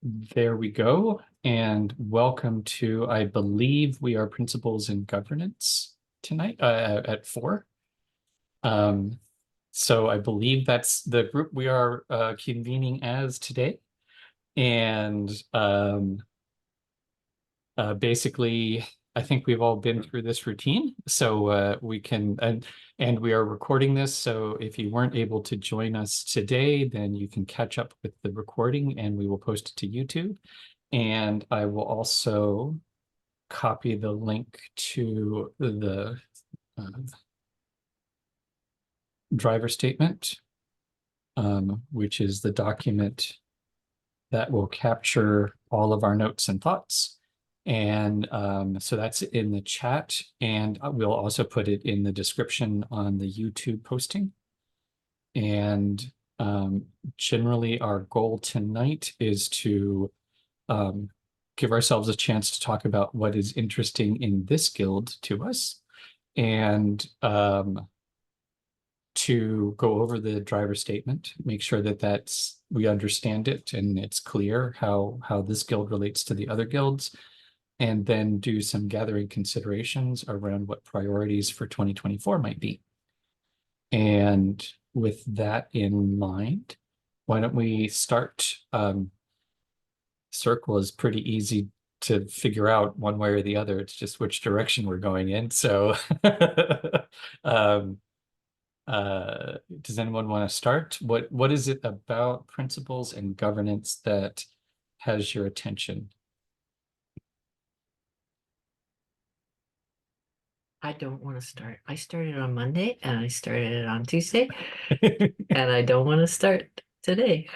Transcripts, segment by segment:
There we go. And welcome to, I believe we are Principles in Governance tonight at 4. Um, so I believe that's the group we are convening as today. And basically, I think we've all been through this routine. So we can, and we are recording this. So if you weren't able to join us today, then you can catch up with the recording and we will post it to YouTube. And I will also copy the link to the driver statement, which is the document that will capture all of our notes and thoughts. And so that's in the chat, and we'll also put it in the description on the YouTube posting. And generally our goal tonight is to give ourselves a chance to talk about what is interesting in this guild to us, and to go over the driver statement, make sure that we understand it and it's clear how this guild relates to the other guilds, and then do some gathering considerations around what priorities for 2024 might be. And with that in mind, why don't we start? Circle is pretty easy to figure out one way or the other. It's just which direction we're going in. So does anyone want to start? What is it about principles and governance that has your attention? I don't want to start. I started on Monday and I started it on Tuesday and I don't want to start today.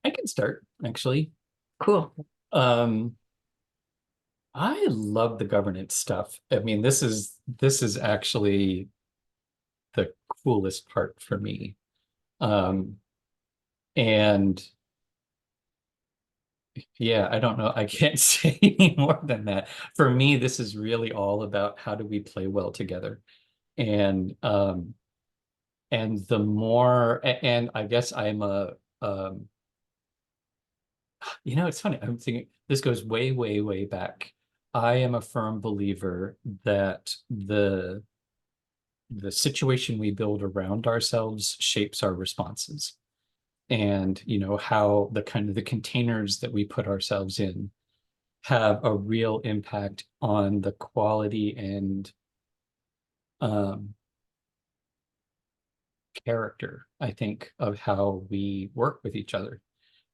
I can start, actually. Cool. I love the governance stuff. I mean, this is actually the coolest part for me. And yeah, I don't know. I can't say any more than that. For me, this is really all about how do we play well together. And the more, and I guess I'm it's funny. I'm thinking this goes way, way, way back. I am a firm believer that the situation we build around ourselves shapes our responses. And how the kind of the containers that we put ourselves in have a real impact on the quality and character, I think, of how we work with each other.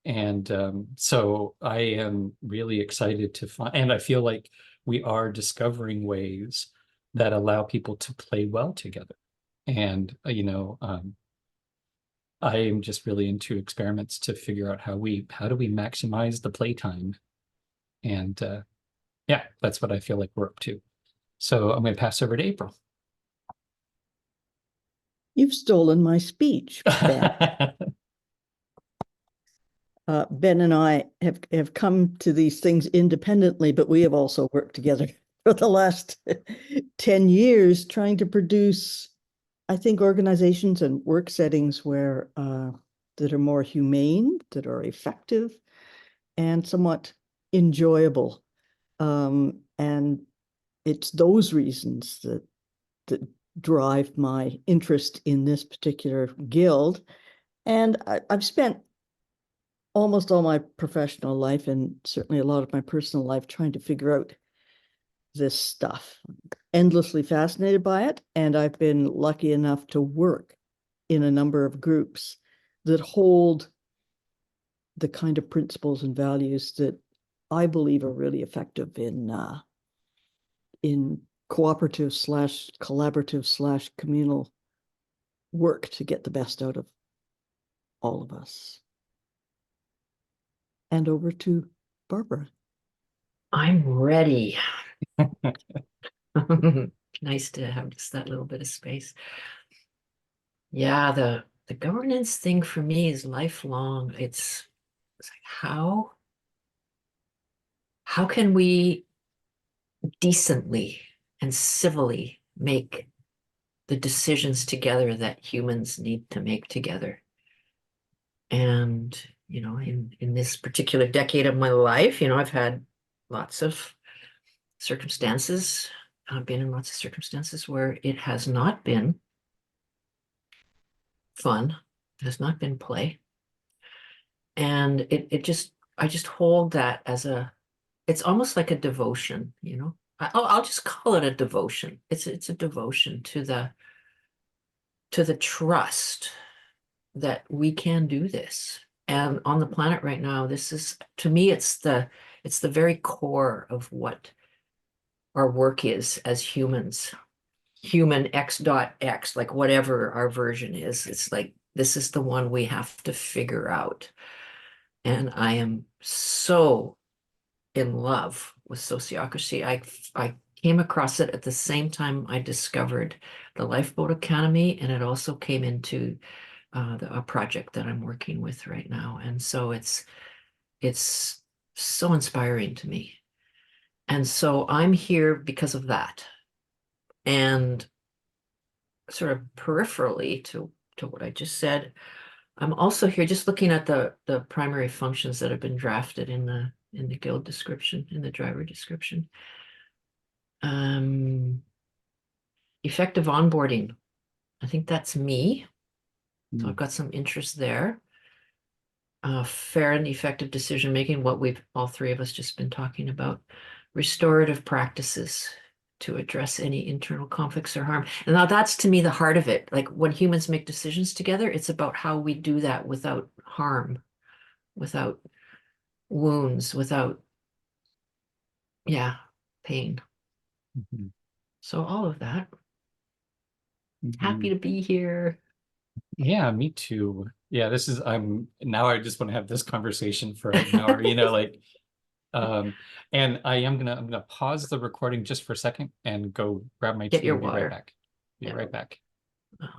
And so I am really excited to find, and I feel like we are discovering ways that allow people to play well together. And I am just really into experiments to figure out how do we maximize the playtime. And yeah, that's what I feel like we're up to. So I'm going to pass over to April. You've stolen my speech, Ben. Ben and I have come to these things independently, but we have also worked together for the last 10 years trying to produce, I think, organizations and work settings where that are more humane, that are effective, and somewhat enjoyable. And it's those reasons that drive my interest in this particular guild. And I've spent almost all my professional life and certainly a lot of my personal life trying to figure out this stuff. Endlessly fascinated by it, and I've been lucky enough to work in a number of groups that hold the kind of principles and values that I believe are really effective in cooperative / collaborative / communal work to get the best out of all of us. And over to Barbara. I'm ready. Nice to have just that little bit of space. Yeah, the governance thing for me is lifelong. It's like how can we decently and civilly make the decisions together that humans need to make together? And you know, in this particular decade of my life, you know, I've had lots of circumstances. I've been in lots of circumstances where it has not been fun, it has not been play. And I just hold that as it's almost like a devotion, you know. I'll just call it a devotion. It's a devotion to the trust that we can do this. And on the planet right now, this is, to me, it's the very core of what our work is as humans. Human X.X, like whatever our version is. It's like this is the one we have to figure out. And I am so in love with sociocracy. I came across it at the same time I discovered the Lifeboat Academy, and it also came into a project that I'm working with right now. And so it's so inspiring to me. And so I'm here because of that. And sort of peripherally to what I just said, I'm also here just looking at the primary functions that have been drafted in the guild description, in the driver description. Effective onboarding. I think that's me. So I've got some interest there. Fair and effective decision making, what we've all three of us just been talking about. Restorative practices to address any internal conflicts or harm. And now that's to me the heart of it. Like when humans make decisions together, it's about how we do that without harm, without wounds, without, yeah, pain. Mhm. So all of that. Mhm. Happy to be here. Yeah, me too. Yeah, this is now I just want to have this conversation for an hour, you know, like and I'm gonna pause the recording just for a second and go grab my Get tea your and be right water. back. Be Yeah. right back. Oh.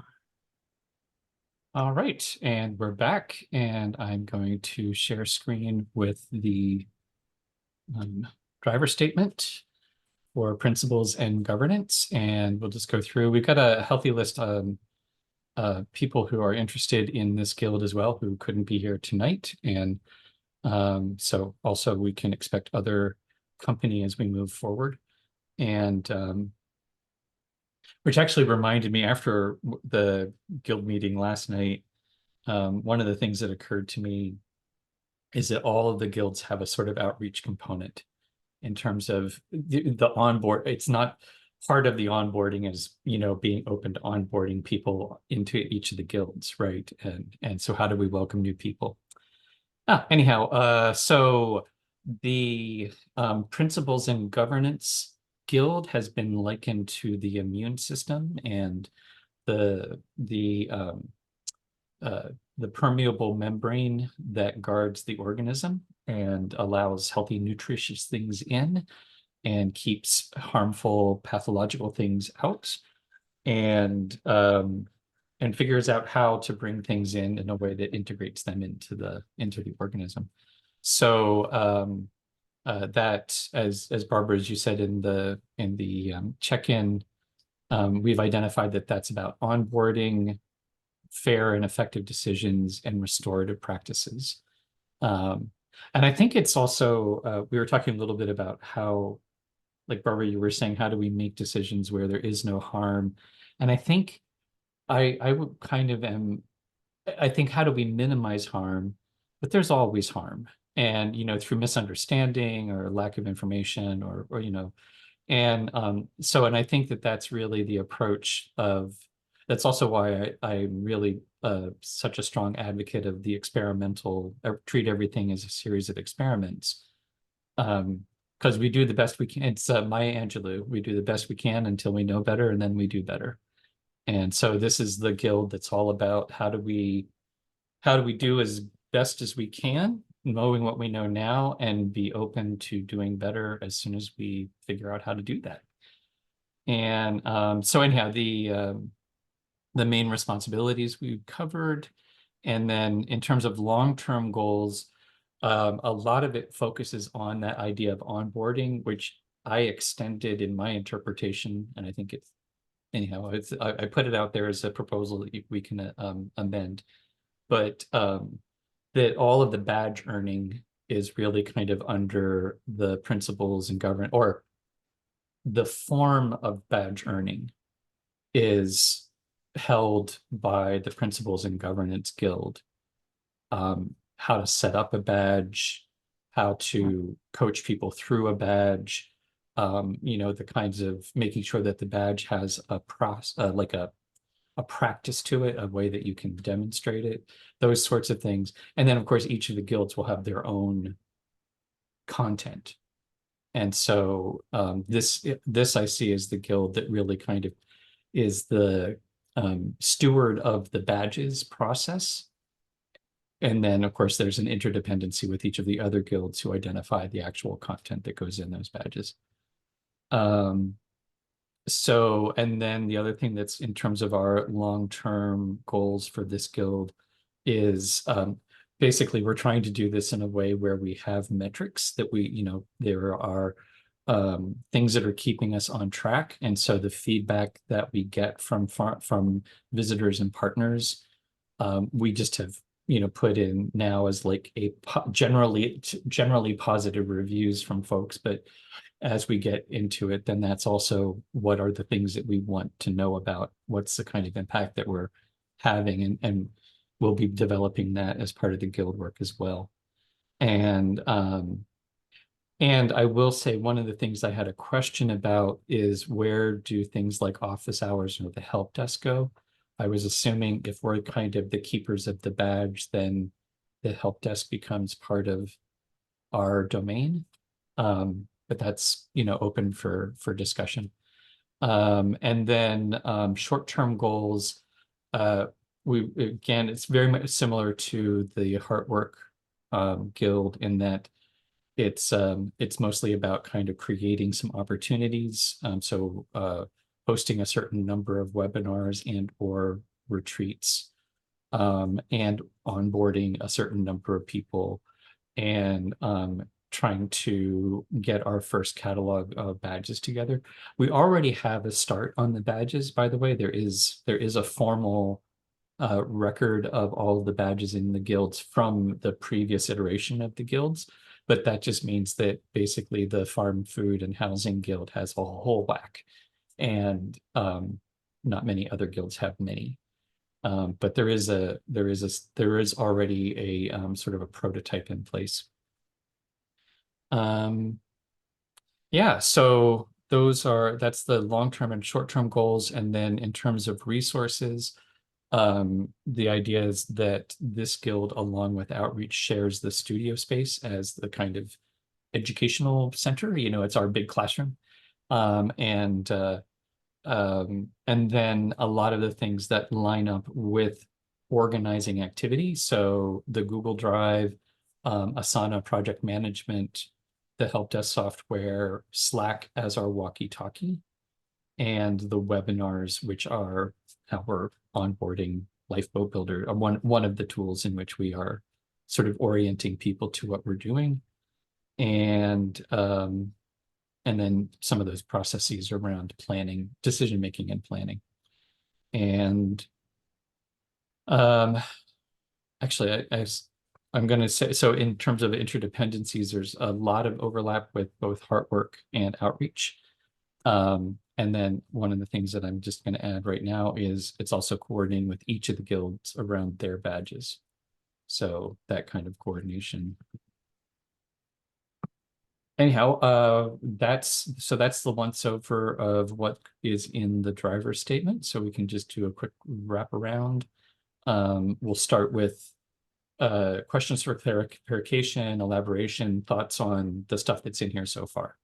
All right, and we're back, and I'm going to share screen with the driver statement for principles and governance, and we'll just go through. We've got a healthy list of people who are interested in this guild as well, who couldn't be here tonight, and so also we can expect other company as we move forward. And which actually reminded me, after the guild meeting last night, one of the things that occurred to me is that all of the guilds have a sort of outreach component in terms of the onboard. It's not part of the onboarding as, you know, being open to onboarding people into each of the guilds, right? And so how do we welcome new people? Anyhow, so the Principles and Governance Guild has been likened to the immune system and the permeable membrane that guards the organism and allows healthy, nutritious things in and keeps harmful pathological things out, and figures out how to bring things in a way that integrates them into the organism. So that, as Barbara, as you said in the check-in, we've identified that that's about onboarding, fair and effective decisions, and restorative practices. And I think it's also, we were talking a little bit about how, like Barbara, you were saying, how do we make decisions where there is no harm? And I think I would kind of I think, how do we minimize harm? But there's always harm. And, you know, through misunderstanding or lack of information or you know, and and I think that that's really the approach of, that's also why I'm really such a strong advocate of the experimental, treat everything as a series of experiments. Because we do the best we can. It's Maya Angelou. We do the best we can until we know better, and then we do better. And so this is the guild that's all about how do we do as best as we can, knowing what we know now, and be open to doing better as soon as we figure out how to do that. And so anyhow, the main responsibilities we've covered. And then in terms of long-term goals, a lot of it focuses on that idea of onboarding, which I extended in my interpretation. And I think it's, anyhow, I put it out there as a proposal that we can amend. But that all of the badge earning is really kind of under the principles and government, or the form of badge earning is held by the Principles and Governance Guild. How to set up a badge, how to coach people through a badge, the kinds of making sure that the badge has a like a practice to it, a way that you can demonstrate it, those sorts of things. And then, of course, each of the guilds will have their own content. And so this I see as the guild that really kind of is the steward of the badges process. And then, of course, there's an interdependency with each of the other guilds who identify the actual content that goes in those badges. So, and then the other thing that's in terms of our long-term goals for this guild is basically we're trying to do this in a way where we have metrics that there are things that are keeping us on track. And so the feedback that we get from visitors and partners, we just have put in now as like a generally positive reviews from folks. But as we get into it, then that's also what are the things that we want to know about, what's the kind of impact that we're having, and we'll be developing that as part of the guild work as well. And I will say one of the things I had a question about is where do things like office hours or the help desk go? I was assuming if we're kind of the keepers of the badge, then the help desk becomes part of our domain. But that's, open for discussion. And then short-term goals, again, it's very much similar to the Heartwork Guild in that it's mostly about kind of creating some opportunities. So hosting a certain number of webinars and or retreats, and onboarding a certain number of people, and trying to get our first catalog of badges together. We already have a start on the badges, by the way. There is a formal record of all of the badges in the guilds from the previous iteration of the guilds, but that just means that basically the Farm, Food, and Housing Guild has a whole whack, and not many other guilds have many. But there is already a sort of a prototype in place. Yeah, so that's the long-term and short-term goals. And then in terms of resources, the idea is that this guild, along with Outreach, shares the studio space as the kind of educational center. It's our big classroom. And then a lot of the things that line up with organizing activity. So the Google Drive, Asana project management, the help desk software, Slack as our walkie-talkie, and the webinars, which are how we're onboarding Lifeboat Builder, one of the tools in which we are sort of orienting people to what we're doing. And then some of those processes around planning, decision-making and planning. And actually, I'm going to say, so in terms of interdependencies, there's a lot of overlap with both Heartwork and Outreach. And then one of the things that I'm just going to add right now is it's also coordinating with each of the guilds around their badges. So that kind of coordination. Anyhow, that's the once over of what is in the driver statement. So we can just do a quick wrap around. We'll start with questions for clarification, elaboration, thoughts on the stuff that's in here so far.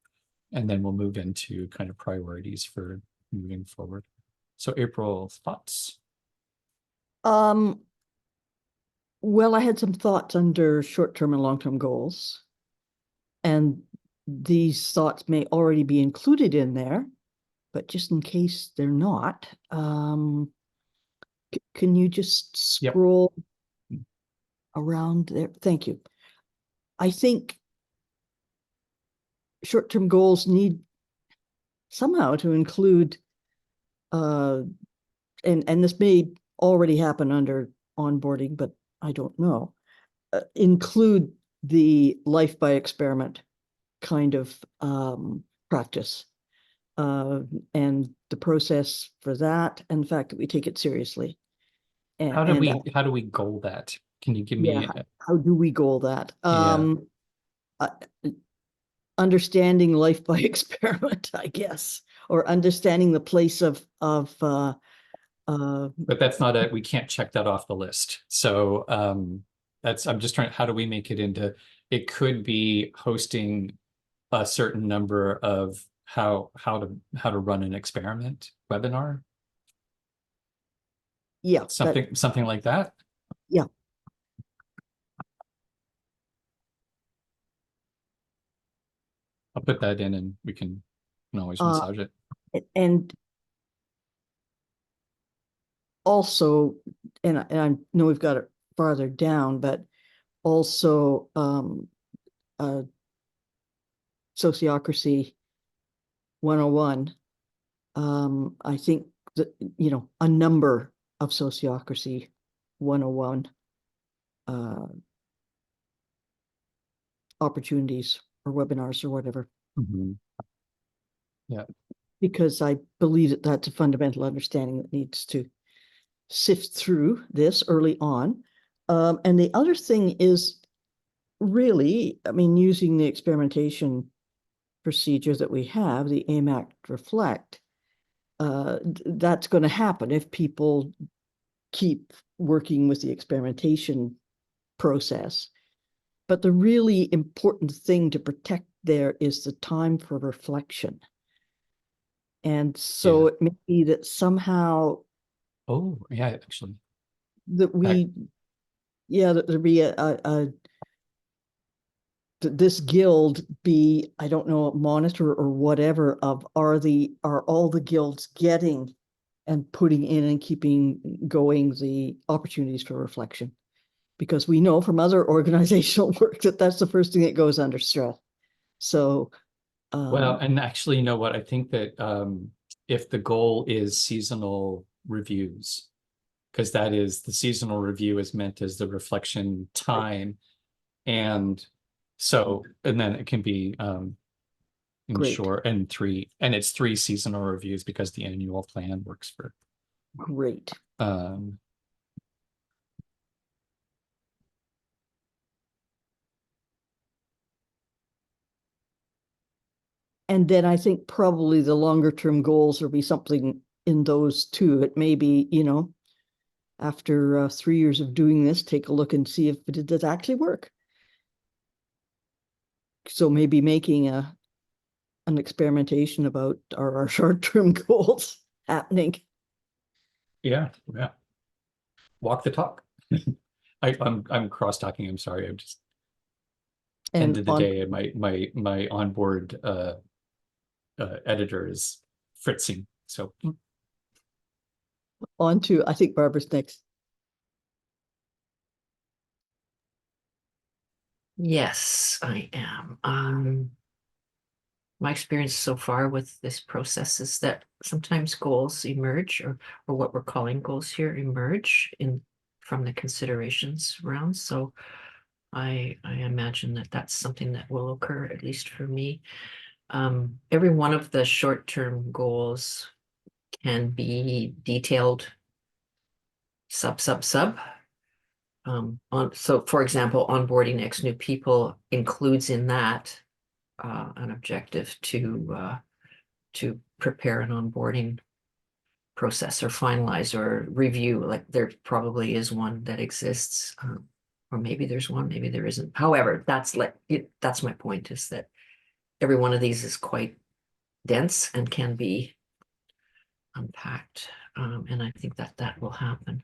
And then we'll move into kind of priorities for moving forward. So April, thoughts? Well, I had some thoughts under short-term and long-term goals. And these thoughts may already be included in there, but just in case they're not, can you just scroll around there? Thank you. I think short-term goals need somehow to include, and this may already happen under onboarding, but I don't know, include the life by experiment kind of practice. And the process for that, and the fact that we take it seriously. How do we goal that? Can you give me? How do we goal that? Yeah. Understanding life by experiment, I guess, or understanding the place of But that's not we can't check that off the list. So I'm just trying, how do we make it into, it could be hosting a certain number of how to run an experiment webinar, yeah, something like that. Yeah. I'll put that in and we can always massage it. And also, and I know we've got it farther down, but also Sociocracy 101. I think that, a number of Sociocracy 101 opportunities or webinars or whatever. Mm-hmm. Yeah. Because I believe that that's a fundamental understanding that needs to sift through this early on. And the other thing is really, I mean, using the experimentation procedure that we have, the AIM Act Reflect, that's going to happen if people keep working with the experimentation process. But the really important thing to protect there is the time for reflection. And so it may be that somehow. Oh, yeah, actually. That that there be this guild be, I don't know, a monitor or whatever of are all the guilds getting and putting in and keeping going the opportunities for reflection, because we know from other organizational work that that's the first thing that goes under stress. So well, and actually, you know what, I think that if the goal is seasonal reviews, because that is, the seasonal review is meant as the reflection time, and so, and then it can be in short, and it's 3 seasonal reviews because the annual plan works for. Great. And then I think probably the longer term goals will be something in those too. It may be, after 3 years of doing this, take a look and see if it does actually work. So maybe making an experimentation about our short-term goals happening. Yeah. Walk the talk. I'm cross-talking. I'm sorry. I'm just end of the day. My onboard editor is fritzing. So on to, I think Barbara's next. Yes, I am. My experience so far with this process is that sometimes goals emerge, or what we're calling goals here emerge from the considerations round. So I imagine that that's something that will occur, at least for me. Every one of the short-term goals can be detailed sub. So for example, onboarding X new people includes in that an objective to prepare an onboarding process or finalize or review. Like there probably is one that exists, or maybe there's one, maybe there isn't. However, that's my point, is that every one of these is quite dense and can be unpacked, and I think that will happen.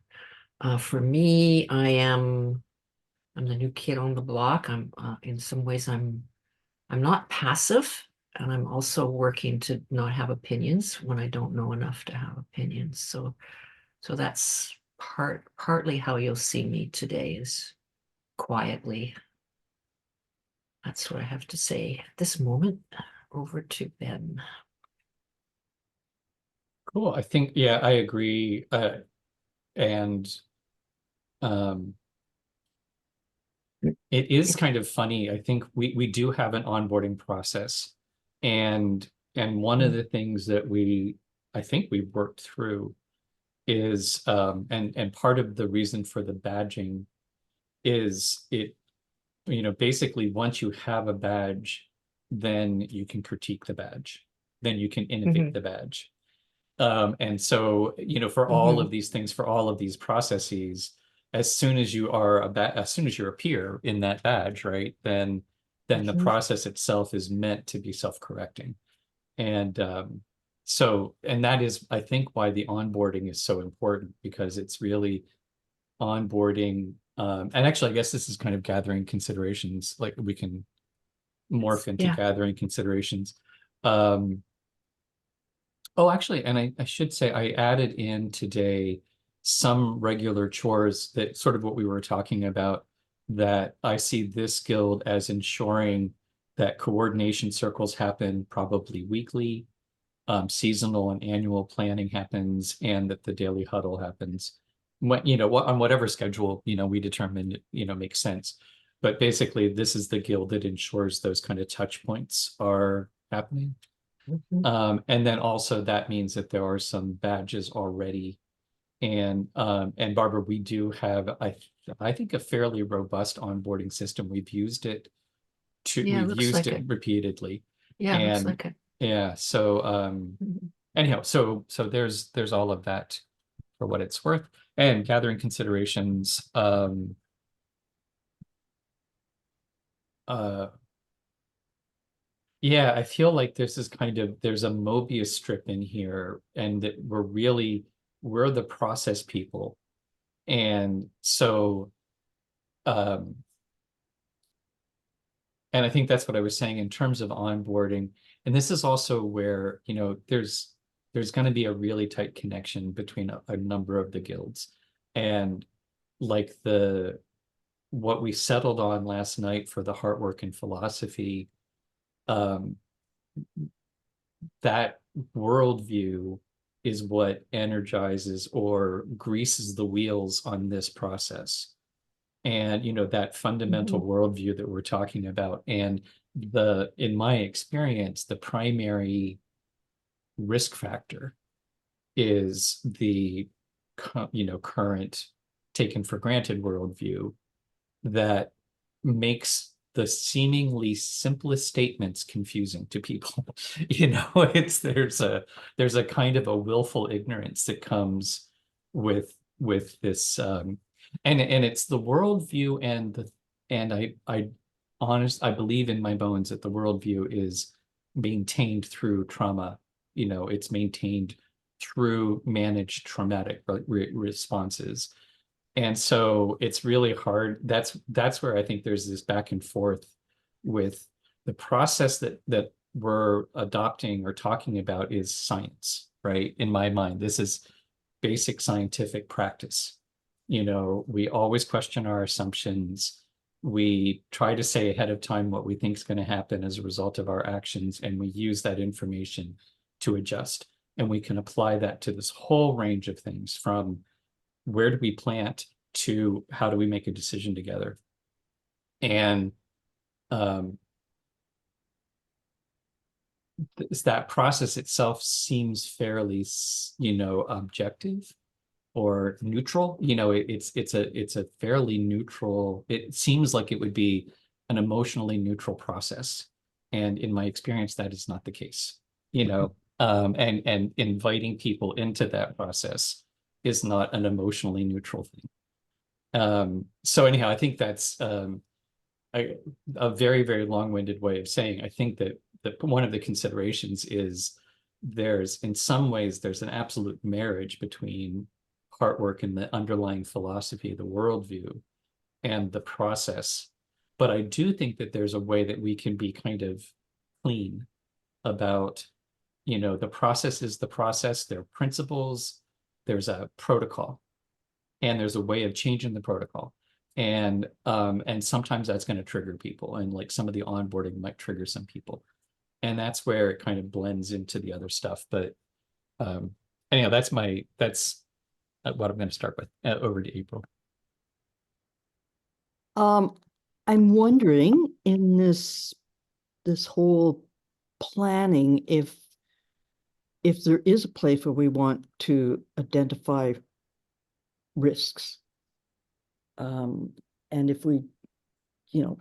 For me, I'm the new kid on the block. I'm in some ways I'm not passive, and I'm also working to not have opinions when I don't know enough to have opinions. So that's partly how you'll see me today, is quietly. That's what I have to say at this moment. Over to Ben. cool. I think, yeah, I agree. And It is kind of funny. I think we do have an onboarding process. And one of the things that I think we've worked through is and part of the reason for the badging is basically once you have a badge, then you can critique the badge, then you can innovate the badge. And so, for all of these things, for all of these processes, as soon as you a peer in that badge, right, then the process itself is meant to be self-correcting. And and that is, I think, why the onboarding is so important, because it's really onboarding. And actually, I guess this is kind of gathering considerations, like we can morph into gathering considerations. Oh, actually, and I should say I added in today some regular chores that sort of what we were talking about, that I see this guild as ensuring that coordination circles happen probably weekly, seasonal and annual planning happens, and that the daily huddle happens. On whatever schedule, we determine, makes sense. But basically, this is the guild that ensures those kind of touch points are happening. And then also that means that there are some badges already. And Barbara, we do have, I think, a fairly robust onboarding system. We've used it repeatedly. Yeah, looks like it. Yeah. So anyhow, so there's all of that for what it's worth. And gathering considerations. Yeah, I feel like this is there's a Mobius strip in here, and that we're the process people. And so, and I think that's what I was saying in terms of onboarding. And this is also where, there's going to be a really tight connection between a number of the guilds. And like what we settled on last night for the Heartwork and Philosophy, that worldview is what energizes or greases the wheels on this process. And, that fundamental worldview that we're talking about. And in my experience, the primary risk factor is the, current taken for granted worldview that makes the seemingly simplest statements confusing to people. There's a kind of a willful ignorance that comes with this, and it's the worldview, and I believe in my bones that the worldview is maintained through trauma. It's maintained through managed traumatic responses. And so it's really hard. That's where I think there's this back and forth with the process that we're adopting or talking about is science, right? In my mind, this is basic scientific practice. We always question our assumptions. We try to say ahead of time what we think is going to happen as a result of our actions, and we use that information to adjust. And we can apply that to this whole range of things, from where do we plant to how do we make a decision together. And that process itself seems fairly, objective or neutral. It's a fairly neutral, it seems like it would be an emotionally neutral process. And in my experience, that is not the case, and inviting people into that process is not an emotionally neutral thing. So anyhow, I think that's a very, very long-winded way of saying, I think that one of the considerations is in some ways, there's an absolute marriage between Heartwork and the underlying philosophy, the worldview, and the process. But I do think that there's a way that we can be kind of clean about, the process is the process, there are principles, there's a protocol, and there's a way of changing the protocol. And sometimes that's going to trigger people, and like some of the onboarding might trigger some people. And that's where it kind of blends into the other stuff. But anyhow, that's what I'm going to start with. Over to April. I'm wondering in this whole planning, if there is a place where we want to identify risks. And if we,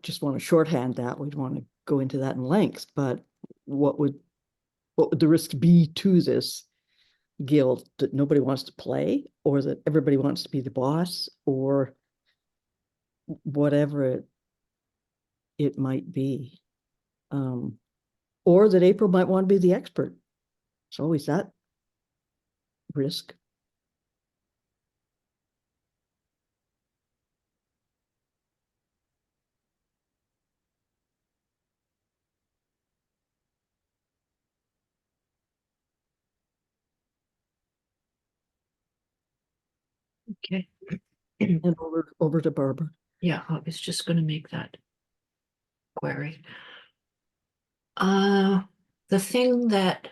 just want to shorthand that, we'd want to go into that in length, but what would the risks be to this guild? That nobody wants to play, or that everybody wants to be the boss, or whatever it might be. Or that April might want to be the expert. It's always that risk. Okay. And over to Barbara. Yeah, I was just going to make that query. The thing that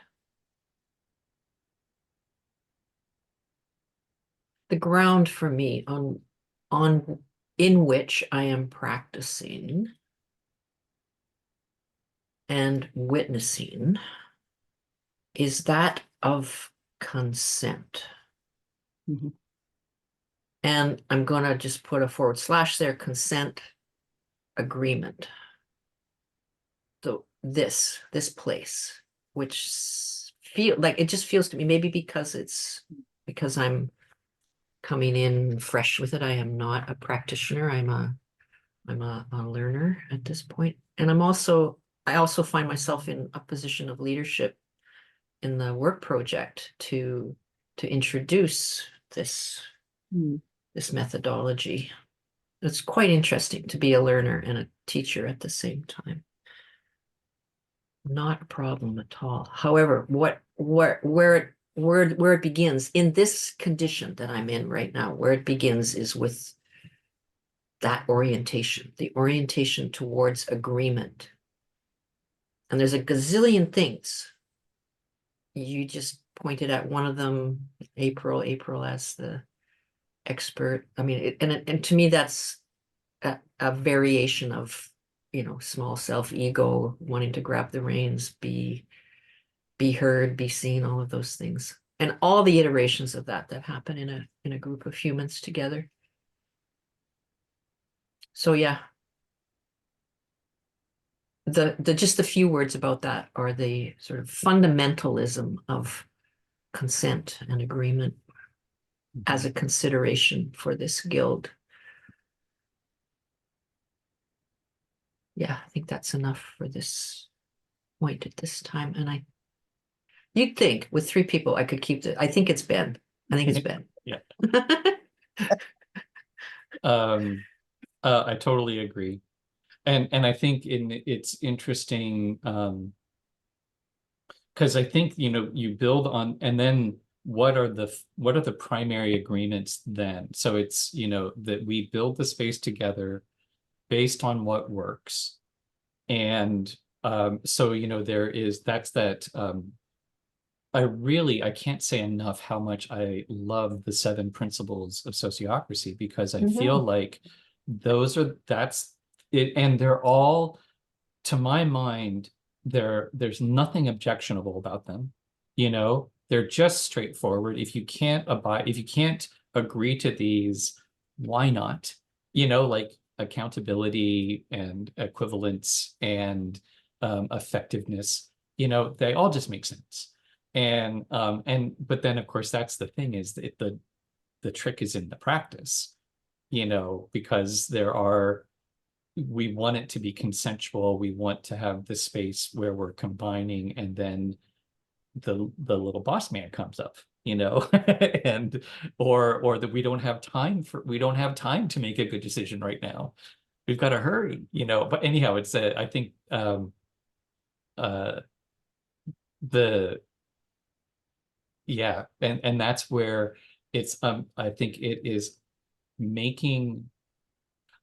the ground for me on in which I am practicing and witnessing is that of consent. Mhm. And I'm going to just put a / there, consent agreement. So this place, which feel like it just feels to me, maybe because I'm coming in fresh with it. I am not a practitioner. I'm a learner at this point. And I also find myself in a position of leadership in the work project to introduce this Mm. this methodology. It's quite interesting to be a learner and a teacher at the same time. Not a problem at all. However, where it begins in this condition that I'm in right now, where it begins is with that orientation, the orientation towards agreement. And there's a gazillion things. You just pointed at one of them, April as the expert. I mean, and to me, that's a variation of, small self ego, wanting to grab the reins, be heard, be seen, all of those things. And all the iterations of that happen in a group of humans together. So yeah. Just the few words about that are the sort of fundamentalism of consent and agreement as a consideration for this guild. Yeah, I think that's enough for this point at this time. And you'd think with 3 people I could keep it. I think it's Ben. Yeah. I totally agree. And I think it's interesting, because I think, you build on, and then what are the primary agreements then? So it's, that we build the space together based on what works. And so, that's that, I can't say enough how much I love the 7 principles of sociocracy, because I feel like that's it. And they're all, to my mind, there's nothing objectionable about them. They're just straightforward. If you can't agree to these, why not? Like accountability and equivalence and effectiveness, they all just make sense. But then of course that's the thing, is that the trick is in the practice, because we want it to be consensual. We want to have the space where we're combining, and then the little boss man comes up, and or that we don't have time to make a good decision right now. We've got to hurry, But anyhow, it's I think the yeah, and that's where it's I think it is making,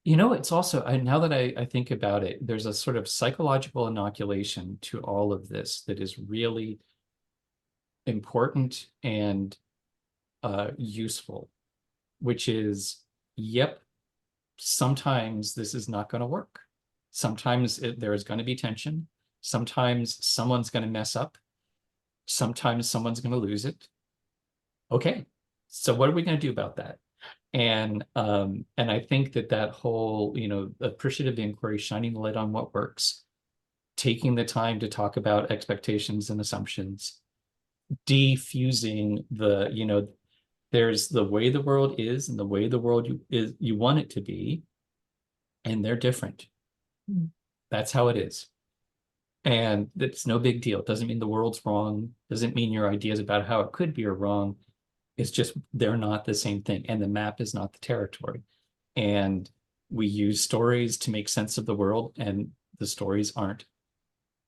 it's also, now that I think about it, there's a sort of psychological inoculation to all of this that is really important and useful, which is, yep, sometimes this is not going to work. Sometimes there is going to be tension. Sometimes someone's going to mess up. Sometimes someone's going to lose it. Okay, so what are we going to do about that? And I think that whole, appreciative inquiry, shining the light on what works, taking the time to talk about expectations and assumptions, defusing there's the way the world is and the way the world you want it to be, and they're different. That's how it is. And it's no big deal. It doesn't mean the world's wrong. Doesn't mean your ideas about how it could be are wrong. It's just they're not the same thing. And the map is not the territory. And we use stories to make sense of the world, and the stories aren't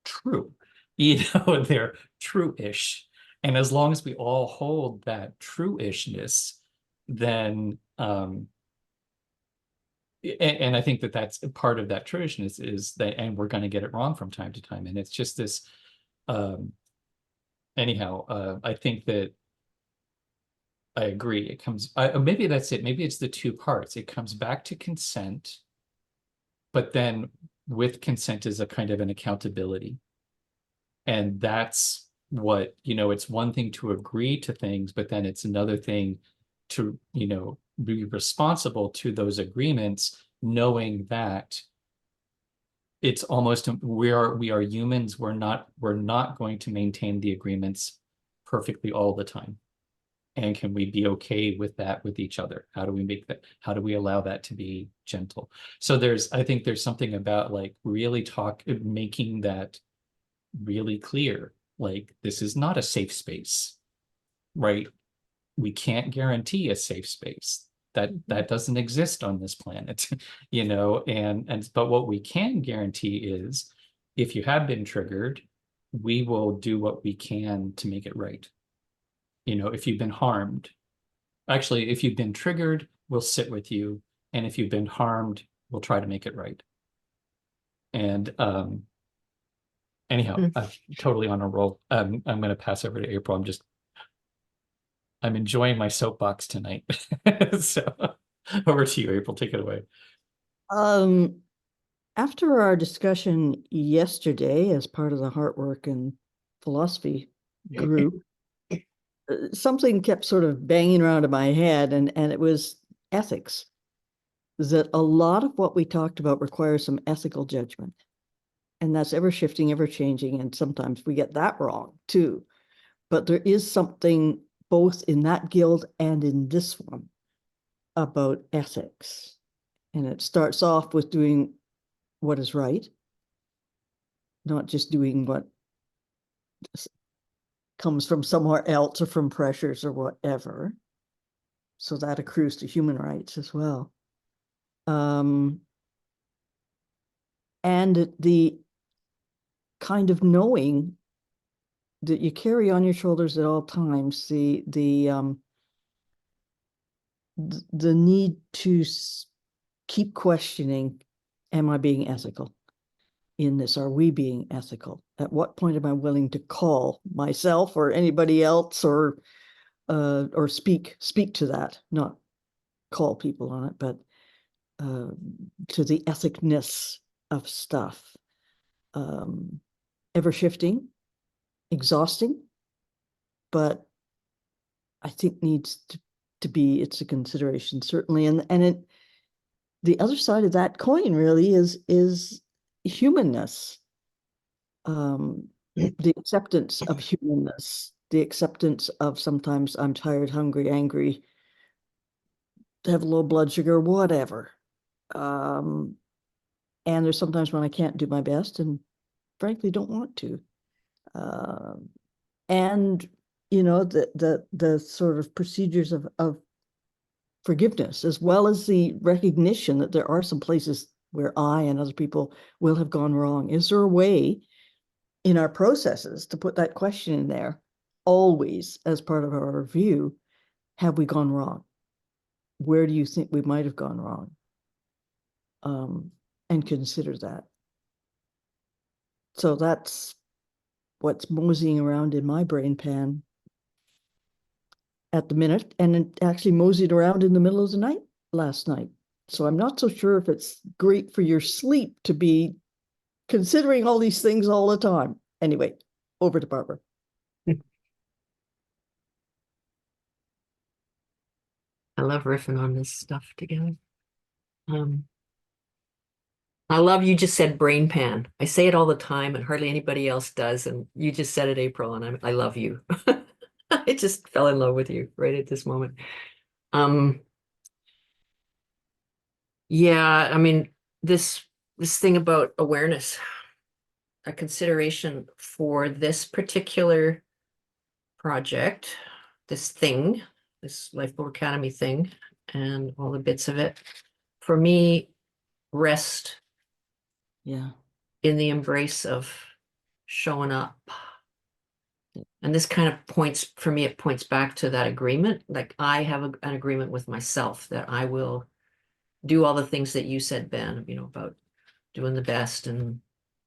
true. They're true-ish. And as long as we all hold that true-ishness, then and I think that's part of that true-ishness is that, and we're going to get it wrong from time to time. And it's just this anyhow, I think that I agree. It comes, maybe that's it. Maybe it's the two parts. It comes back to consent, but then with consent is a kind of an accountability. And that's what, it's one thing to agree to things, but then it's another thing to, be responsible to those agreements, knowing that it's almost, we are humans. We're not going to maintain the agreements perfectly all the time. And can we be okay with that with each other? How do we make that? How do we allow that to be gentle? So I think there's something about like really making that really clear. Like, this is not a safe space, right? We can't guarantee a safe space. That doesn't exist on this planet, but what we can guarantee is if you have been triggered, we will do what we can to make it right. If you've been harmed, actually, if you've been triggered, we'll sit with you. And if you've been harmed, we'll try to make it right. And anyhow, I'm totally on a roll. I'm going to pass over to April. I'm enjoying my soapbox tonight. So over to you, April. Take it away. After our discussion yesterday as part of the Heartwork and Philosophy group, something kept sort of banging around in my head, and it was ethics. That a lot of what we talked about requires some ethical judgment. And that's ever shifting, ever changing, and sometimes we get that wrong too. But there is something both in that guild and in this one about ethics. And it starts off with doing what is right, not just doing what comes from somewhere else or from pressures or whatever. So that accrues to human rights as well. And the kind of knowing that you carry on your shoulders at all times, the need to keep questioning, am I being ethical in this? Are we being ethical? At what point am I willing to call myself or anybody else or speak to that, not call people on it, but to the ethicness of stuff. Ever shifting, exhausting, but I think needs to be, it's a consideration, certainly. And the other side of that coin really is humanness. The acceptance of humanness, the acceptance of sometimes I'm tired, hungry, angry, have low blood sugar, whatever. And there's sometimes when I can't do my best and frankly don't want to. And the sort of procedures of forgiveness, as well as the recognition that there are some places where I and other people will have gone wrong. Is there a way in our processes to put that question in there, always as part of our review? Have we gone wrong? Where do you think we might have gone wrong? And consider that. So that's what's moseying around in my brain pan at the minute, and it actually moseyed around in the middle of the night last night So I'm not so sure if it's great for your sleep to be considering all these things all the time. Anyway, over to Barbara. I love riffing on this stuff together. I love you just said brain pan. I say it all the time and hardly anybody else does. And you just said it, April, and I love you. I just fell in love with you right at this moment. Yeah, I mean, this thing about awareness, a consideration for this particular project, this thing, this Lifeboat Academy thing, and all the bits of it, for me, rest Yeah. in the embrace of showing up. And this kind of points, for me, it points back to that agreement. Like I have an agreement with myself that I will do all the things that you said, Ben, about doing the best and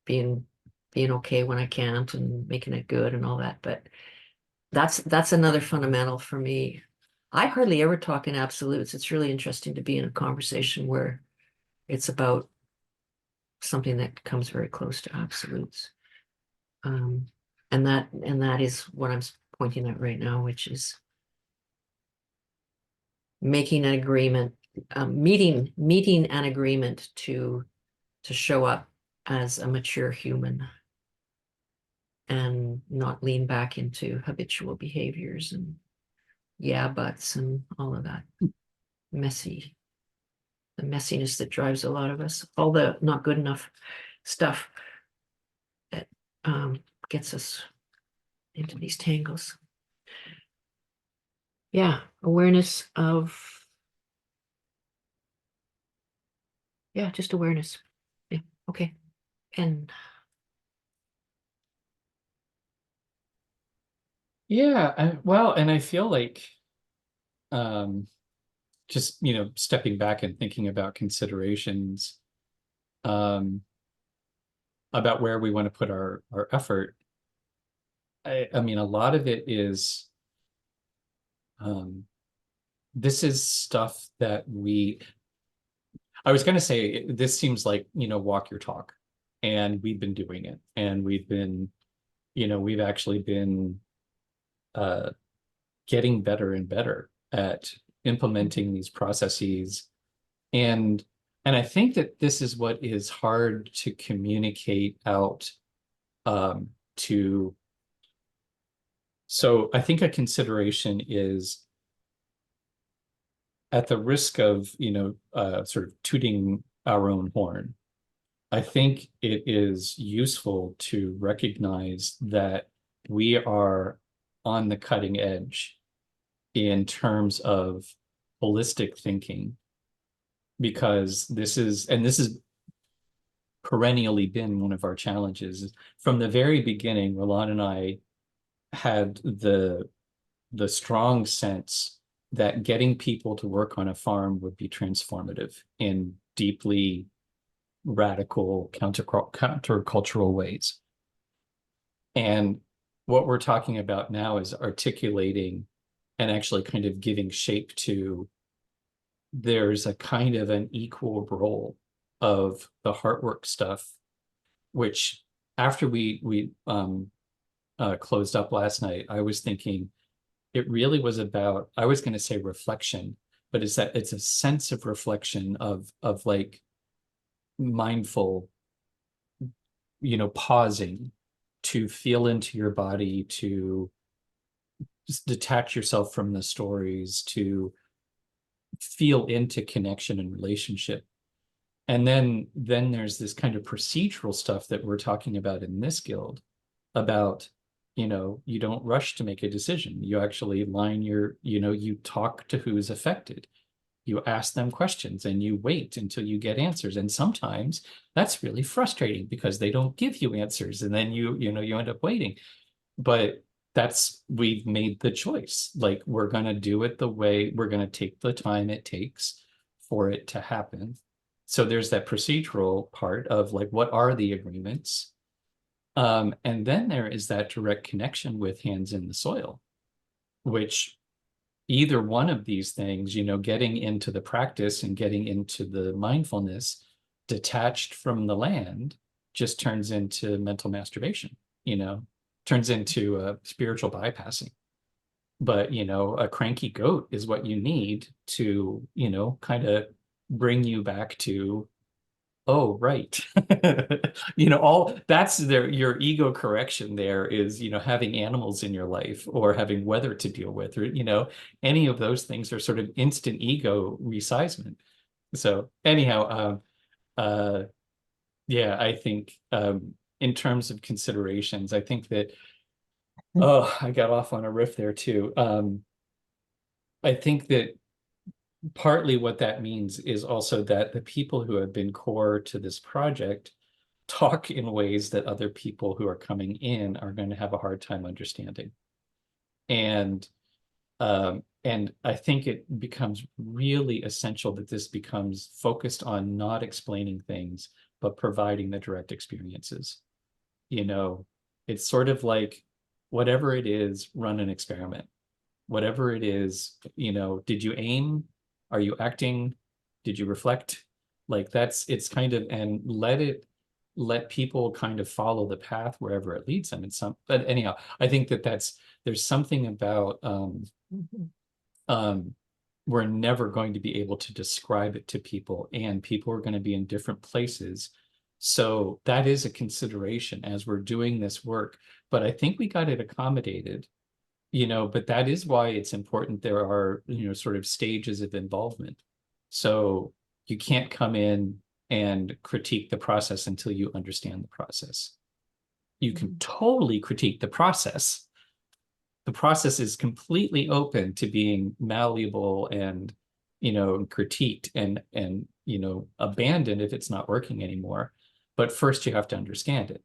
being okay when I can't and making it good and all that. But that's another fundamental for me. I hardly ever talk in absolutes. It's really interesting to be in a conversation where it's about something that comes very close to absolutes. And that is what I'm pointing at right now, which is making an agreement, meeting an agreement to show up as a mature human and not lean back into habitual behaviors and yeah buts and all of that the messiness that drives a lot of us, all the not good enough stuff that gets us into these tangles. Yeah, awareness of, yeah, just awareness. Yeah, okay. And Yeah, well, and I feel like just stepping back and thinking about considerations about where we want to put our effort. I mean, a lot of it is this is stuff that I was going to say, this seems like, walk your talk, and we've been doing it, and we've actually been getting better and better at implementing these processes. And I think that this is what is hard to communicate out to. So I think a consideration is, at the risk of, sort of tooting our own horn, I think it is useful to recognize that we are on the cutting edge in terms of holistic thinking, because this is perennially been one of our challenges. From the very beginning, Roland and I had the strong sense that getting people to work on a farm would be transformative in deeply radical countercultural ways. And what we're talking about now is articulating and actually kind of giving shape to, there's a kind of an equal role of the heart work stuff, which after we closed up last night, I was thinking it really was about, I was going to say reflection, but it's a sense of reflection of like mindful, pausing to feel into your body, to just detach yourself from the stories, to feel into connection and relationship. And then there's this kind of procedural stuff that we're talking about in this guild about, you don't rush to make a decision. You actually you talk to who's affected. You ask them questions and you wait until you get answers. And sometimes that's really frustrating because they don't give you answers. And then you end up waiting. But we've made the choice. Like, we're going to do it the way, we're going to take the time it takes for it to happen. So there's that procedural part of like, what are the agreements? And then there is that direct connection with hands in the soil, which either one of these things, getting into the practice and getting into the mindfulness detached from the land just turns into mental masturbation, turns into spiritual bypassing. But, a cranky goat is what you need to, kind of bring you back to, oh, right. All that's your ego correction there is, having animals in your life or having weather to deal with, or, any of those things are sort of instant ego resizement. So anyhow, yeah, I think in terms of considerations, I think that, oh, I got off on a riff there too. I think that partly what that means is also that the people who have been core to this project talk in ways that other people who are coming in are going to have a hard time understanding. And I think it becomes really essential that this becomes focused on not explaining things, but providing the direct experiences. It's sort of like whatever it is, run an experiment. Whatever it is, did you aim? Are you acting? Did you reflect? Like it's kind of, and let people kind of follow the path wherever it leads them. But anyhow, I think there's something about, we're never going to be able to describe it to people, and people are going to be in different places. So that is a consideration as we're doing this work, but I think we got it accommodated. But that is why it's important. There are, sort of stages of involvement. So you can't come in and critique the process until you understand the process. You can totally critique the process. The process is completely open to being malleable and, critiqued and, abandoned if it's not working anymore. But first you have to understand it.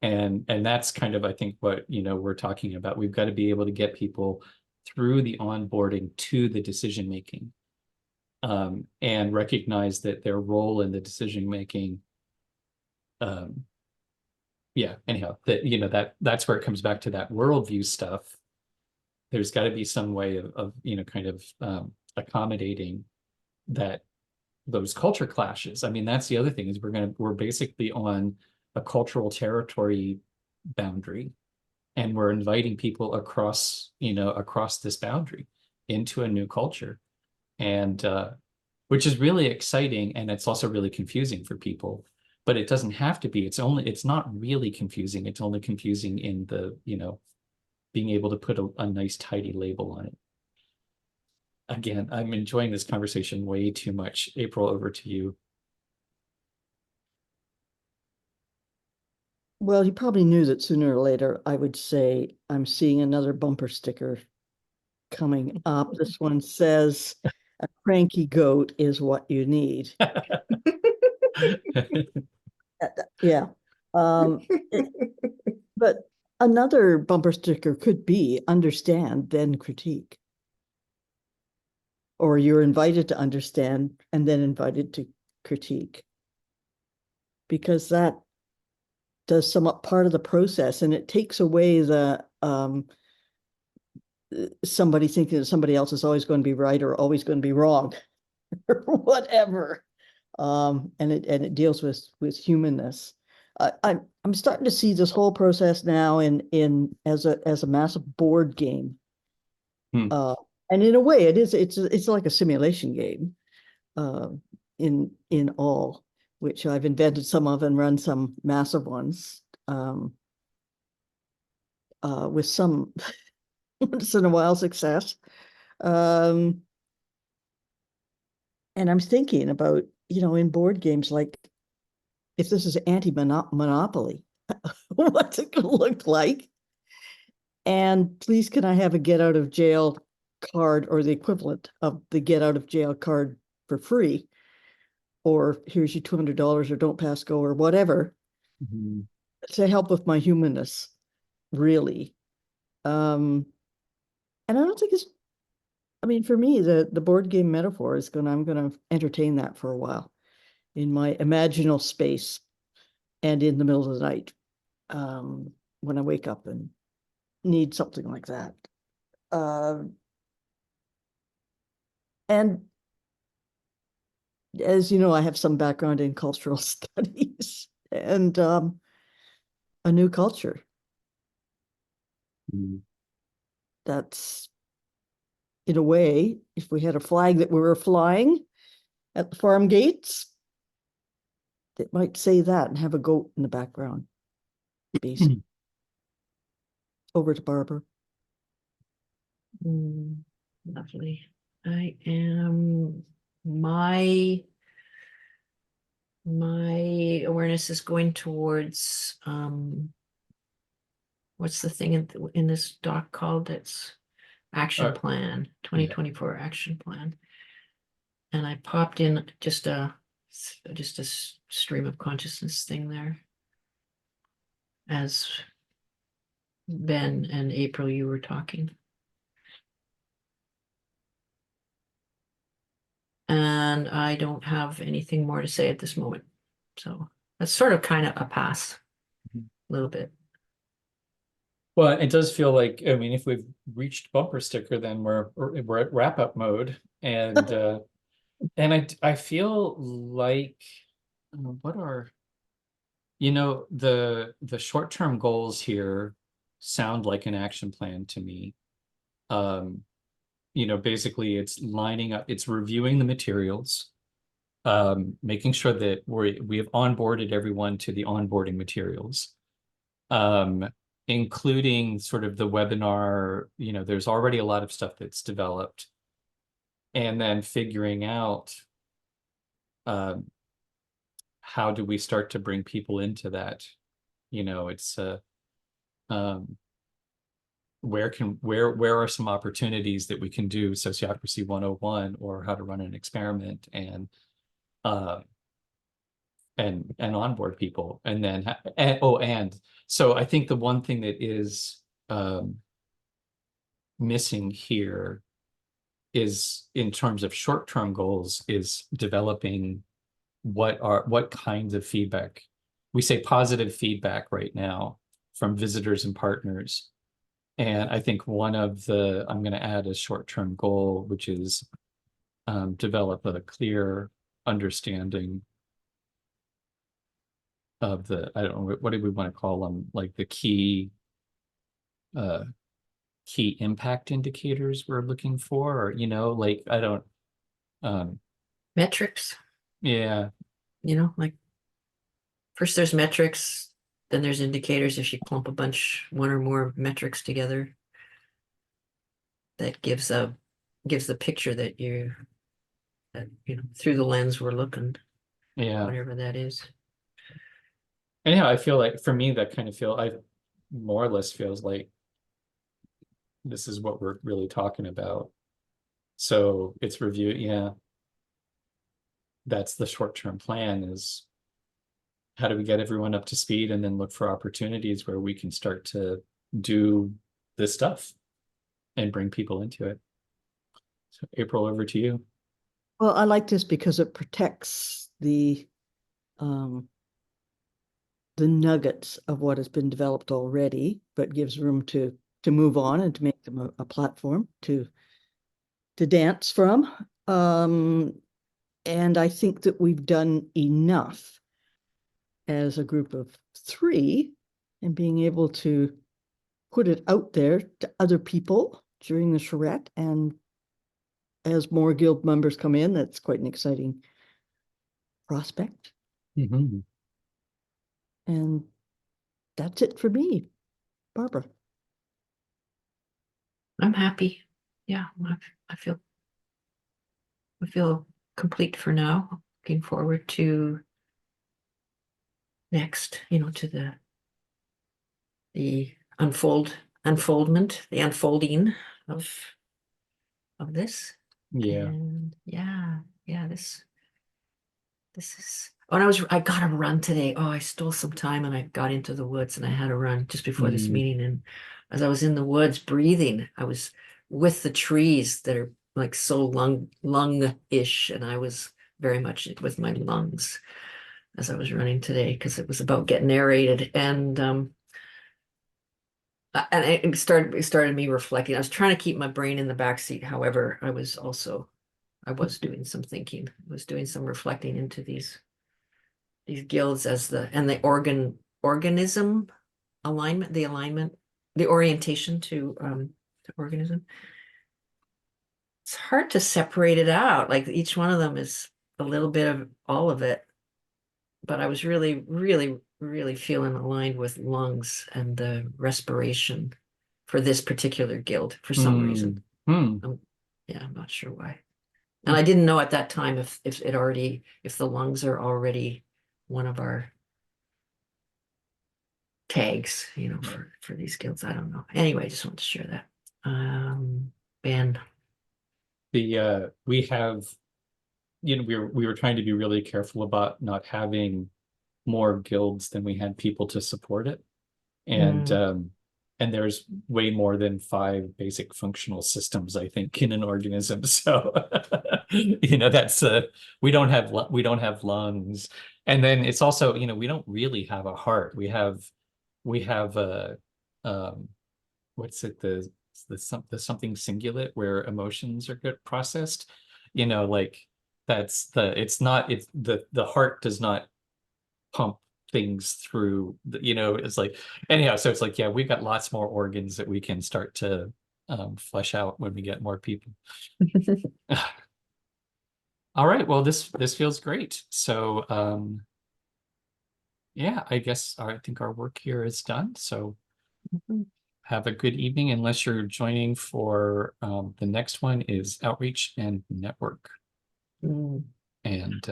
And that's kind of, I think, what, we're talking about. We've got to be able to get people through the onboarding to the decision making, and recognize that their role in the decision making, yeah, anyhow, that's where it comes back to that worldview stuff. There's got to be some way of kind of accommodating those culture clashes. I mean, that's the other thing is we're basically on a cultural territory boundary, and we're inviting people across this boundary into a new culture, and which is really exciting, and it's also really confusing for people, but it doesn't have to be. It's not really confusing. It's only confusing in the being able to put a nice tidy label on it. Again, I'm enjoying this conversation way too much. April, over to you. Well, you probably knew that sooner or later I would say I'm seeing another bumper sticker coming up. This one says, "A cranky goat is what you need." Yeah. But another bumper sticker could be understand, then critique. Or you're invited to understand and then invited to critique. Because that does sum up part of the process, and it takes away the somebody thinking that somebody else is always going to be right or always going to be wrong or whatever. And it deals with humanness. I'm starting to see this whole process now as a massive board game. And in a way it's like a simulation game in all, which I've invented some of and run some massive ones with some once in a while success. And I'm thinking about, in board games, like if this is anti-monopoly, what's it going to look like? And please, can I have a get out of jail card or the equivalent of the get out of jail card for free? Or here's your $200 or don't pass go or whatever, to help with my humanness, really. And I don't think for me, the board game metaphor is I'm going to entertain that for a while in my imaginal space and in the middle of the night, when I wake up and need something like that. And as you know, I have some background in cultural studies and a new culture. Mm. That's, in a way, if we had a flag that we were flying at the farm gates, it might say that and have a goat in the background. Basically. Over to Barbara. Lovely. I am my awareness is going towards what's the thing in this doc called? It's action plan, 2024 action plan. And I popped in just a stream of consciousness thing there. As Ben and April, you were talking. And I don't have anything more to say at this moment. So that's sort of kind of a pass, a little bit. Well, it does feel like, I mean, if we've reached bumper sticker, then we're at wrap up mode. And I feel like what are, the short-term goals here sound like an action plan to me. Basically it's lining up, it's reviewing the materials, making sure that we have onboarded everyone to the onboarding materials, including sort of the webinar, there's already a lot of stuff that's developed, and then figuring out how do we start to bring people into that. It's where are some opportunities that we can do Sociocracy 101 or how to run an experiment and onboard people. And then and so I think the one thing that is missing here is, in terms of short-term goals, is developing what kinds of feedback. We say positive feedback right now from visitors and partners. And I think one of I'm going to add a short-term goal, which is develop a clear understanding of I don't know, what do we want to call them? Like the key impact indicators we're looking for, or, like, I don't, Metrics, yeah. like first there's metrics, then there's indicators. If you clump one or more metrics together, that gives the picture that through the lens we're looking, Yeah. whatever that is. Anyhow, I feel like for me, that kind of I more or less feels like this is what we're really talking about. So it's review. Yeah. That's the short-term plan, is how do we get everyone up to speed and then look for opportunities where we can start to do this stuff and bring people into it. So April, over to you. Well, I like this because it protects the nuggets of what has been developed already, but gives room to move on and to make them a platform to dance from. And I think that we've done enough as a group of 3 and being able to put it out there to other people during the charrette. And as more guild members come in, that's quite an exciting prospect. Mm-hmm. And that's it for me. Barbara. I'm happy. Yeah, I feel complete for now. Looking forward to next, to the unfoldment, the unfolding of this. Yeah. And yeah, this is. Oh, and I got a run today. Oh, I stole some time and I got into the woods and I had a run just before this meeting. And as I was in the woods breathing, I was with the trees that are like so lung-ish, and I was very much with my lungs as I was running today, because it was about getting aerated. And it started me reflecting. I was trying to keep my brain in the back seat. However, I was also I was doing some thinking, I was doing some reflecting into these guilds as the organism alignment, the orientation to organism. It's hard to separate it out. Like each one of them is a little bit of all of it. But I was really, really, really feeling aligned with lungs and the respiration for this particular guild for some reason. Yeah, I'm not sure why. And I didn't know at that time if the lungs are already one of our tags, for these guilds. I don't know. Anyway, I just want to share that. Ben. We have, we were trying to be really careful about not having more guilds than we had people to support it. And there's way more than 5 basic functional systems, I think, in an organism. So, that's we don't have lungs. And then it's also, we don't really have a heart. We have a what's it, the something cingulate where emotions are get processed. Like the heart does not pump things through it's like, anyhow, so it's like, yeah, we've got lots more organs that we can start to flesh out when we get more people. All right, well, this feels great. So yeah, I think our work here is done. So have a good evening, unless you're joining for the next one is outreach and network. And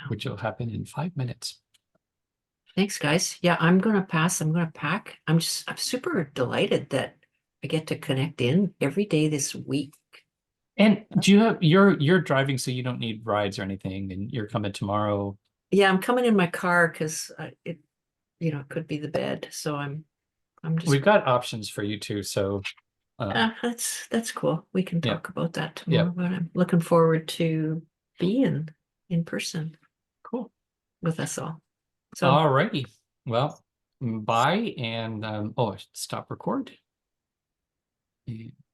which will happen in 5 minutes. Thanks, guys. Yeah, I'm gonna pass. I'm gonna pack. I'm super delighted that I get to connect in every day this week. And do you have you're driving, so you don't need rides or anything, and you're coming tomorrow? Yeah, I'm coming in my car because it could be the bed. So I'm just. We've got options for you too. So that's cool. We can talk about that tomorrow. Yeah. But I'm looking forward to being in person. Cool. With us all. So all righty. Well, bye. And stop record.